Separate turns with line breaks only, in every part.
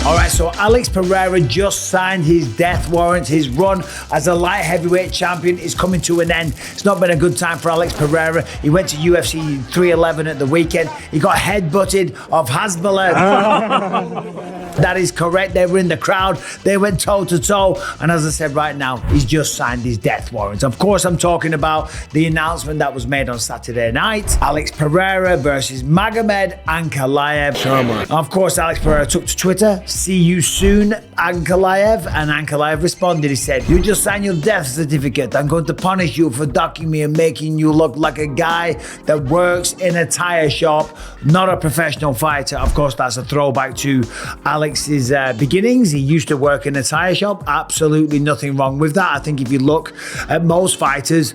All right, so Alex Pereira just signed his death warrant. His run as a light heavyweight champion is coming to an end. It's not been a good time for Alex Pereira. He went to UFC 311 at the weekend. He got headbutted of Hasbulla. That is correct. They were in the crowd. They went toe-to-toe. And as I said right now, he's just signed his death warrant. Of course, I'm talking about the announcement that was made on Saturday night. Alex Pereira versus Magomed Ankalaev. Of course, Alex Pereira took to Twitter. See you soon, Ankalaev. And Ankalaev responded. He said, "You just signed your death certificate. I'm going to punish you for ducking me and making you look like a guy that works in a tire shop, not a professional fighter." Of course, that's a throwback to Alex's beginnings. He used to work in a tire shop. Absolutely nothing wrong with that. I think if you look at most fighters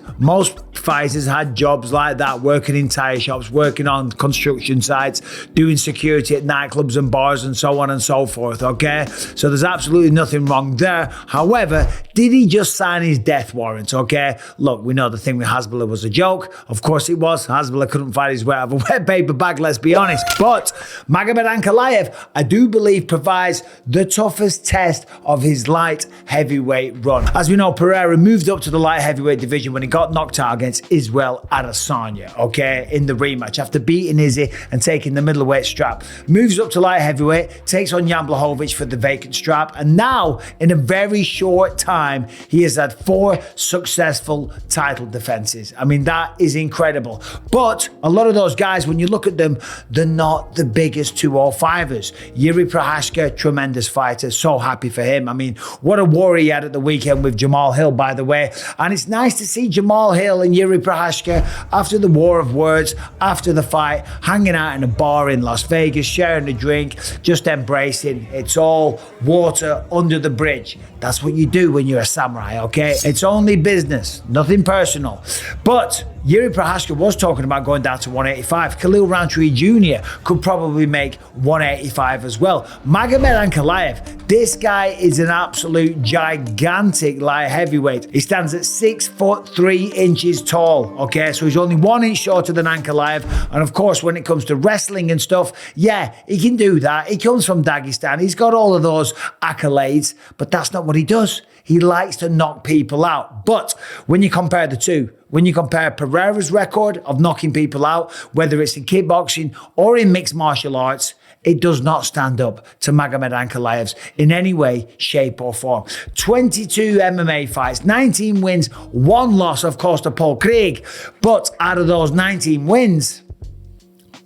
had jobs like that, working in tire shops, working on construction sites, doing security at nightclubs and bars and so on and so forth, okay? So there's absolutely nothing wrong there. However, did he just sign his death warrant, okay? Look, we know the thing with Hasbulla was a joke. Of course it was. Hasbulla couldn't fight his way out of a wet paper bag, let's be honest. But Magomed Ankalaev, I do believe, provides the toughest test of his light heavyweight run. As we know, Pereira moved up to the light heavyweight division when he got knocked out against Israel Adesanya, okay, in the rematch after beating Izzy and taking the middleweight strap. Moves up to light heavyweight, takes on Jan Blachowicz for the vacant strap, and now in a very short time, he has had 4 successful title defenses. I mean, that is incredible. But a lot of those guys, when you look at them, they're not the biggest 205ers. Yuri Prochazka, tremendous fighter, so happy for him. I mean, what a war he had at the weekend with Jamal Hill, by the way. And it's nice to see Jamal Hill and Yuri Prochazka, after the war of words, after the fight, hanging out in a bar in Las Vegas, sharing a drink, just embracing. It's all water under the bridge. That's what you do when you're a samurai, okay? It's only business, nothing personal. But Yuri Prochazka was talking about going down to 185. Khalil Rountree Jr. could probably make 185 as well. Magomed Ankalaev, this guy is an absolute gigantic light heavyweight. He stands at 6'3" tall, okay? So he's only 1 inch shorter than Ankalaev. And of course, when it comes to wrestling and stuff, yeah, he can do that. He comes from Dagestan. He's got all of those accolades, but that's not what he does. He likes to knock people out. But when you compare the two, when you compare Pereira's record of knocking people out, whether it's in kickboxing or in mixed martial arts, it does not stand up to Magomed Ankalaev's in any way, shape or form. 22 MMA fights, 19 wins, 1 loss, of course, to Paul Craig. But out of those 19 wins,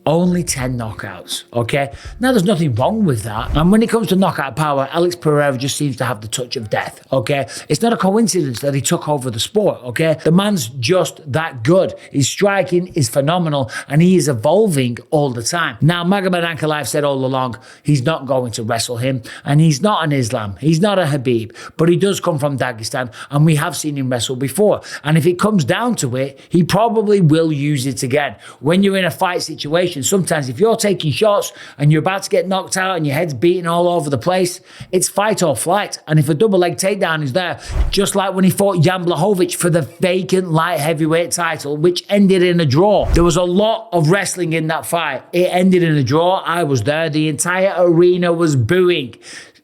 only 10 knockouts, okay? Now, there's nothing wrong with that. And when it comes to knockout power, Alex Pereira just seems to have the touch of death, okay? It's not a coincidence that he took over the sport, okay? The man's just that good. His striking is phenomenal, and he is evolving all the time. Now, Magomed Ankalaev said all along, he's not going to wrestle him, and he's not an Islam. He's not a Habib, but he does come from Dagestan, and we have seen him wrestle before. And if it comes down to it, he probably will use it again. When you're in a fight situation, sometimes if you're taking shots and you're about to get knocked out and your head's beating all over the place, it's fight or flight. And if a double leg takedown is there, just like when he fought Jan Blachowicz for the vacant light heavyweight title, which ended in a draw. There was a lot of wrestling in that fight. It ended in a draw. I was there. The entire arena was booing.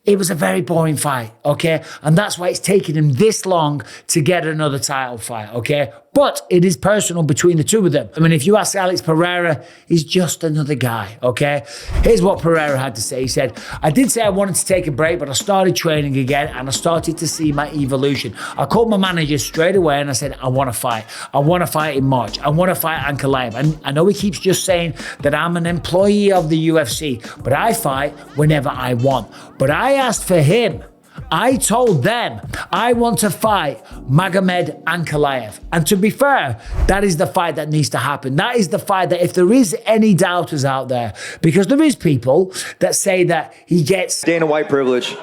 It was a very boring fight, okay? And that's why it's taken him this long to get another title fight, okay? But it is personal between the two of them. I mean, if you ask Alex Pereira, he's just another guy, okay? Here's what Pereira had to say. He said, "I did say I wanted to take a break, but I started training again and I started to see my evolution. I called my manager straight away and I said, I want to fight. I want to fight in March. I want to fight Ankalaev. And I know he keeps just saying that I'm an employee of the UFC, but I fight whenever I want. But I asked for him. I told them I want to fight Magomed Ankalaev. And to be fair, that is the fight that needs to happen. That is the fight that if there is any doubters out there, because there is people that say that he gets
Dana White privilege.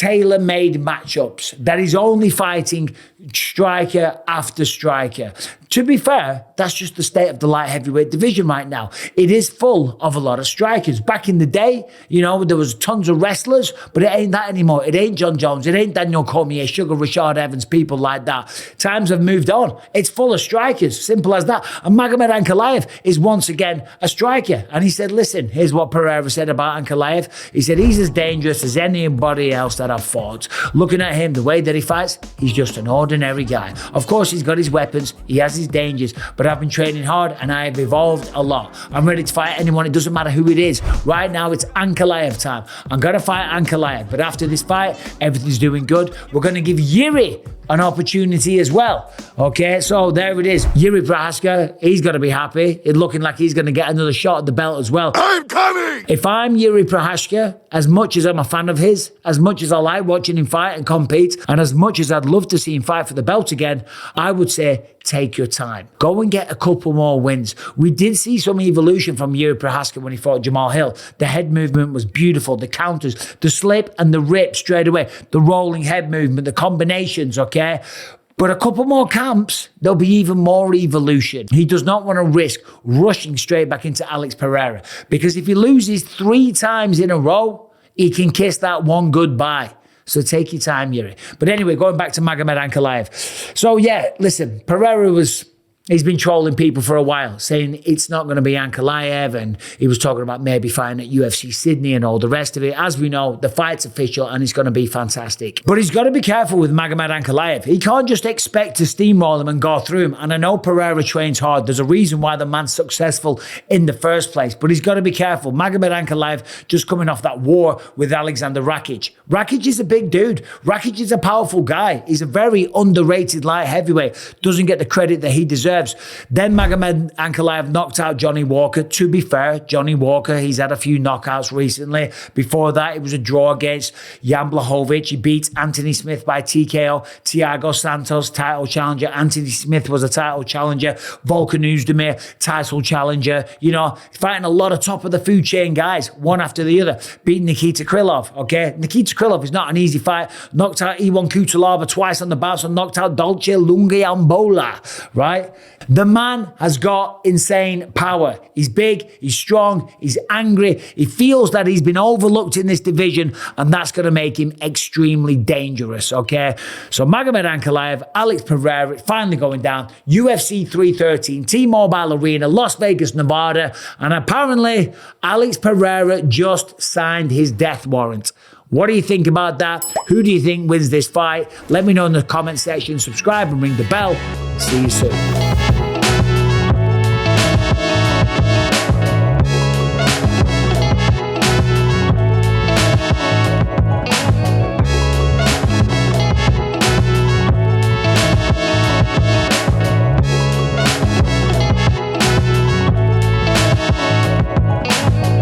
tailor-made matchups, that he's only fighting striker after striker. To be fair, that's just the state of the light heavyweight division right now. It is full of a lot of strikers. Back in the day, you know, there was tons of wrestlers, but it ain't that anymore. It ain't John Jones. It ain't Daniel Cormier, Sugar Rashad Evans, people like that. Times have moved on. It's full of strikers. Simple as that. And Magomed Ankalaev is once again a striker. And he said, listen, here's what Pereira said about Ankalaev. He said, he's as dangerous as anybody else that I've fought. Looking at him, the way that he fights, he's just an ordinary guy. Of course, he's got his weapons. He has his dangers, but I've been training hard and I have evolved a lot. I'm ready to fight anyone. It doesn't matter who it is. Right now, it's Ankalaev time. I'm going to fight Ankalaev, but after this fight, everything's doing good. We're going to give Yuri an opportunity as well. Okay, so there it is. Yuri Prochazka, he's going to be happy. It's looking like he's going to get another shot at the belt as well.
I'm coming!
If I'm Yuri Prochazka, as much as I'm a fan of his, as much as I like watching him fight and compete, and as much as I'd love to see him fight for the belt again, I would say take your time. Go and get a couple more wins. We did see some evolution from Yuri Prochazka when he fought Jamal Hill. The head movement was beautiful. The counters, the slip and the rip straight away. The rolling head movement, the combinations, okay? But a couple more camps, there'll be even more evolution. He does not want to risk rushing straight back into Alex Pereira, because if he loses 3 times in a row, he can kiss that one goodbye. So take your time, Yuri. But anyway, going back to Magomed Ankalaev. So yeah, listen, he's been trolling people for a while, saying it's not going to be Ankalaev, and he was talking about maybe fighting at UFC Sydney and all the rest of it. As we know, the fight's official and it's going to be fantastic. But he's got to be careful with Magomed Ankalaev. He can't just expect to steamroll him and go through him. And I know Pereira trains hard. There's a reason why the man's successful in the first place. But he's got to be careful. Magomed Ankalaev just coming off that war with Alexander Rakic. Rakic is a big dude. Rakic is a powerful guy. He's a very underrated light heavyweight. Doesn't get the credit that he deserves. Then Magomed Ankalaev knocked out Johnny Walker. To be fair, Johnny Walker, he's had a few knockouts recently. Before that, it was a draw against Jan Blachowicz. He beat Anthony Smith by TKO. Thiago Santos, title challenger. Anthony Smith was a title challenger. Volkan Oezdemir, title challenger. You know, fighting a lot of top of the food chain guys, one after the other. Beating Nikita Krylov, okay? Nikita Krylov is not an easy fight. Knocked out Iwan Kutalaba twice on the bounce and knocked out Dolce Lungiambola, right? The man has got insane power. He's big, he's strong, he's angry. He feels that he's been overlooked in this division, and that's going to make him extremely dangerous, okay? So Magomed Ankalaev, Alex Pereira, finally going down. UFC 313, T-Mobile Arena, Las Vegas, Nevada. And apparently, Alex Pereira just signed his death warrant. What do you think about that? Who do you think wins this fight? Let me know in the comment section. Subscribe and ring the bell. See you soon.